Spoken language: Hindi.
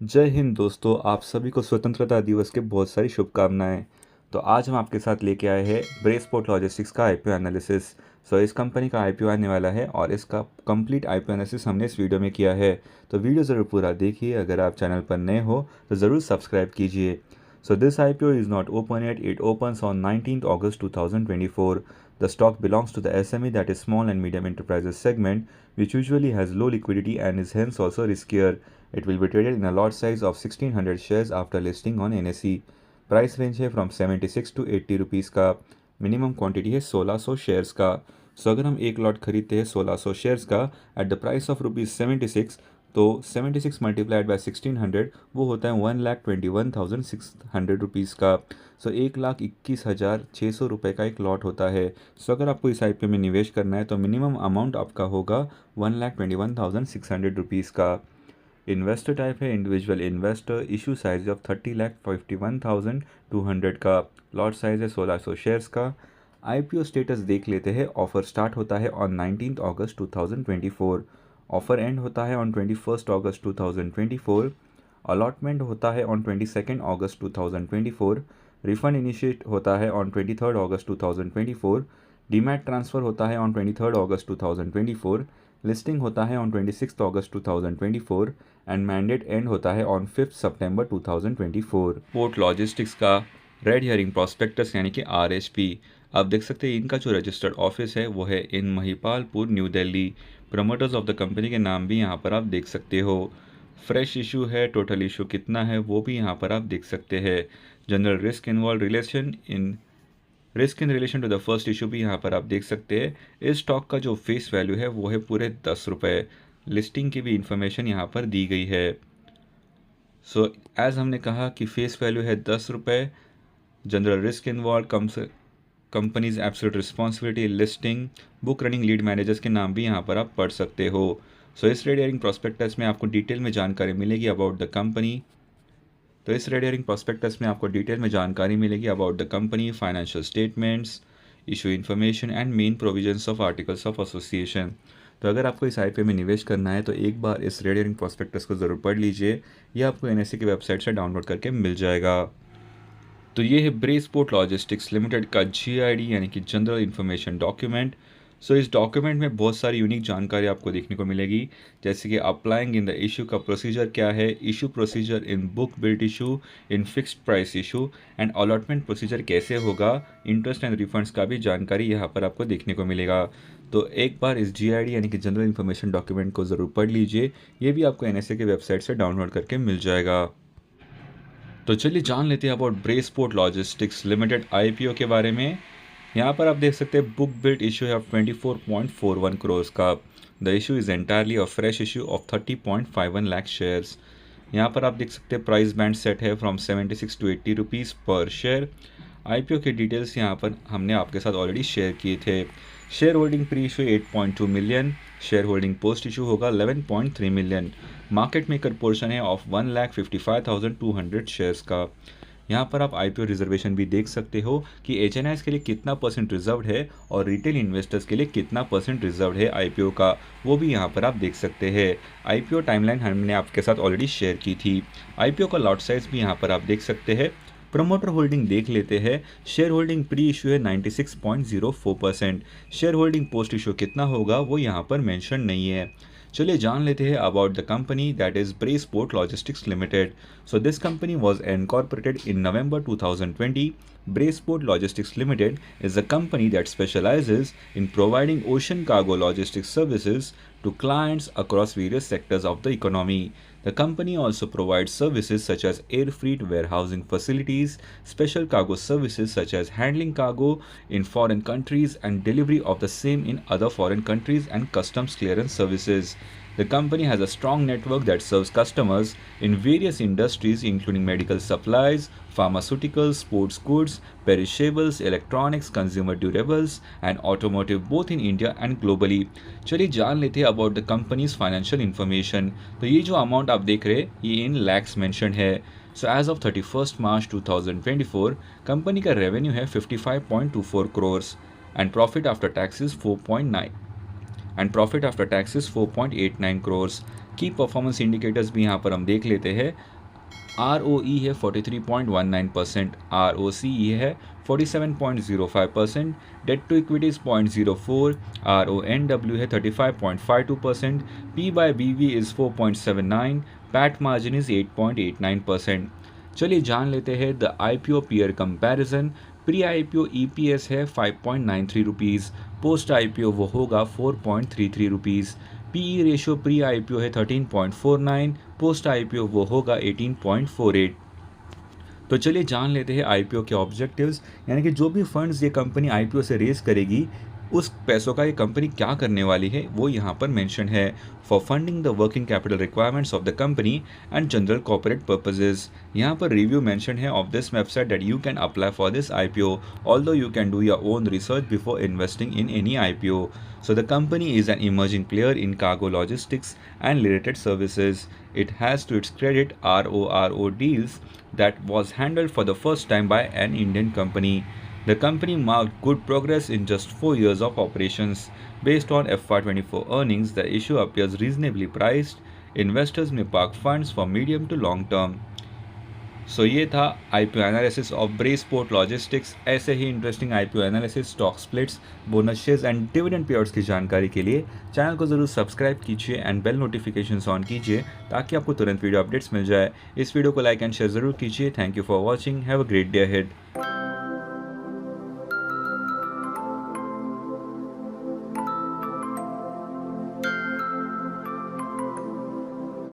जय हिंद दोस्तों, आप सभी को स्वतंत्रता दिवस के बहुत सारी शुभकामनाएं। तो आज हम आपके साथ लेके आए हैं ब्रेसपोर्ट लॉजिस्टिक्स का आईपीओ एनालिसिस। इस कंपनी का आईपीओ आने वाला है और इसका कंप्लीट आईपीओ एनालिसिस हमने इस वीडियो में किया है। तो वीडियो ज़रूर पूरा देखिए। अगर आप चैनल पर नए हो तो ज़रूर सब्सक्राइब कीजिए। This IPO is not open yet, it opens on 19th August 2024. The stock belongs to the SME, that is small and medium enterprises segment, which usually has low liquidity and is hence also riskier. It will be traded in a lot size of 1600 shares after listing on NSE. Price range है फ्रॉम 76 to 80 रुपीज़ का। मिनिमम क्वांटिटी है 1600 शेयर्स का। अगर हम एक लॉट खरीदते हैं 1600 शेयर्स का एट द प्राइस ऑफ ₹76, तो 76 मल्टीप्लाइड बाय 1600 वो होता है 1,21,600 रुपीज़ का। 1,21,600 रुपये का एक लॉट होता है। अगर आपको इस आईपीओ में निवेश करना है तो मिनिमम अमाउंट आपका होगा 1,21,600 रुपीज़ का। इन्वेस्टर टाइप है individual investor. Issue size of 30,51,200 का। लॉट साइज है 1600 शेयर्स का। आईपीओ स्टेटस देख लेते हैं। ऑफर स्टार्ट होता है on 19th August 2024। Offer and होता है ऑन 21st August 2024। अलॉटमेंट होता है on 22nd August 2024। Refund initiate होता है on 23rd August 2024। Demat transfer होता है ऑन 23rd August 2024। लिस्टिंग होता है on 26th August 2024 and mandate and होता है on 5th September 2024। Port logistics का रेड हियरिंग प्रॉस्पेक्टस यानी कि आरएचपी आप देख सकते हैं। इनका जो रजिस्टर्ड ऑफिस है वो है in Mahipalpur, New Delhi. Promoters of the company के नाम भी यहाँ पर आप देख सकते हो। फ्रेश इशू है, टोटल इशू कितना है वो भी यहाँ पर आप देख सकते हैं। General risk in relation to the first issue भी यहाँ पर आप देख सकते हैं। इस स्टॉक का जो फेस वैल्यू है वो है पूरे 10 रुपये। लिस्टिंग की भी इंफॉर्मेशन यहाँ पर दी गई है। एज हमने कहा कि फेस वैल्यू है 10 रुपये। General risk involve companies absolute responsibility, listing, book running, lead managers के नाम भी यहाँ पर आप पढ़ सकते हो। इस रेड हियरिंग प्रॉस्पेक्टस में आपको डिटेल में जानकारी मिलेगी अबाउट द कंपनी। इस रेड हियरिंग प्रॉस्पेक्टस में आपको डिटेल में जानकारी मिलेगी about the company, financial statements, issue information and main provisions of articles of association. तो अगर आपको इस आईपीओ में निवेश करना है तो एक बार इस रेड हियरिंग प्रॉस्पेक्टस को ज़रूर पढ़ लीजिए। यह आपको एनएससी की वेबसाइट से डाउनलोड करके मिल जाएगा। तो ये है ब्रेसपोर्ट लॉजिस्टिक्स लिमिटेड का जीआईडी यानी कि जनरल इन्फॉर्मेशन डॉक्यूमेंट। इस डॉक्यूमेंट में बहुत सारी यूनिक जानकारी आपको देखने को मिलेगी, जैसे कि अप्लाइंग इन द इशू का प्रोसीजर क्या है, issue procedure in book built issue, in fixed price issue and allotment procedure कैसे होगा, इंटरेस्ट एंड रिफंड्स का भी जानकारी यहाँ पर आपको देखने को मिलेगा। तो एक बार इस जीआईडी यानी कि जनरल इन्फॉर्मेशन डॉक्यूमेंट को ज़रूर पढ़ लीजिए। ये भी आपको एनएसए की वेबसाइट से डाउनलोड करके मिल जाएगा। तो चलिए जान लेते हैं अबाउट ब्रेसपोर्ट लॉजिस्टिक्स लिमिटेड आईपीओ के बारे में। यहाँ पर आप देख सकते हैं बुक बिल्ट इशू है ऑफ 24.41 करोड़ का। The issue is entirely a fresh issue of 30.51 lakh shares. यहाँ पर आप देख सकते हैं प्राइस बैंड सेट है फ्रॉम 76 to 80 रुपीज़ पर शेयर। आईपीओ के डिटेल्स यहाँ पर हमने आपके साथ ऑलरेडी शेयर किए थे। Share holding pre issue 8.2 million. Share holding post issue होगा 11.3 मिलियन। मार्केट मेकर पोर्शन है ऑफ 1,55,200 शेयर्स का। यहाँ पर आप आईपीओ रिजर्वेशन भी देख सकते हो कि एचएनआईज के लिए कितना परसेंट रिजर्व्ड है और रिटेल इन्वेस्टर्स के लिए कितना परसेंट रिजर्व्ड है आईपीओ का, वो भी यहाँ पर आप देख सकते हैं। आईपीओ टाइमलाइन हमने आपके साथ ऑलरेडी शेयर की थी। आईपीओ का लॉट साइज भी यहाँ पर आप देख सकते हैं। प्रमोटर होल्डिंग देख लेते हैं। शेयर होल्डिंग प्री इशू है 96.04%। शेयर होल्डिंग पोस्ट इशू कितना होगा वो यहाँ पर मेंशन नहीं है। चलिए जान लेते हैं about the company, that is Braceport Logistics Limited. This company was incorporated in November 2020. Braceport Logistics Limited is a company that specializes in providing ocean cargo logistics services to clients across various sectors of the economy. The company also provides services such as air freight warehousing facilities, special cargo services such as handling cargo in foreign countries and delivery of the same in other foreign countries, and customs clearance services. The company has a strong network that serves customers in various industries including medical supplies, pharmaceuticals, sports goods, perishables, electronics, consumer durables and automotive both in India and globally. चलिए जान लेते हैं about the companies financial information. तो ये जो अमाउंट आप देख रहे हैं ये इन लैक्स मेंशन है। As of 31st March 2024 company का रेवेन्यू है 55.24 crore and profit after taxes 4.9 and profit after taxes 4.89 crore. की परफॉर्मेंस इंडिकेटर्स भी यहाँ पर हम देख लेते हैं। ROE है 43.19%, ROCE है 47.05%, debt to equity is 0.04, RONW है 35.52%, P by BV is 4.79, PAT margin is 8.89%। चलिए जान लेते हैं the IPO peer comparison. Pre IPO EPS है 5.93 रुपीज़, पोस्ट IPO वो होगा 4.33 rupees. PE ratio pre IPO है 13.49, पोस्ट IPO वो होगा 18.48। तो चलिए जान लेते हैं आईपीओ के ऑब्जेक्टिव्स, यानी कि जो भी फंड्स ये कंपनी आईपीओ से रेज करेगी उस पैसों का ये कंपनी क्या करने वाली है वो यहाँ पर मेंशन है। For funding the working capital requirements of the company and general corporate purposes. यहाँ पर रिव्यू मेंशन है of this website that you can apply for this IPO, although you can do your own research before investing in any IPO. So the company is an emerging player in cargo logistics and related services. It has to its credit RORO deals that was handled for the first time by an Indian company. The company marked good progress in just 4 years of operations. Based on FY24 earnings, the issue appears reasonably priced. Investors may park funds for medium to long term. So ये था IPO analysis of Braceport Logistics. ऐसे ही interesting IPO analysis, stock splits, bonuses and dividend payouts की जानकारी के लिए चैनल को ज़रूर सब्सक्राइब कीजिए एंड बेल नोटिफिकेशंस ऑन कीजिए ताकि आपको तुरंत वीडियो अपडेट्स मिल जाए। इस वीडियो को लाइक एंड शेयर ज़रूर कीजिए। Thank you for watching, have a great day ahead.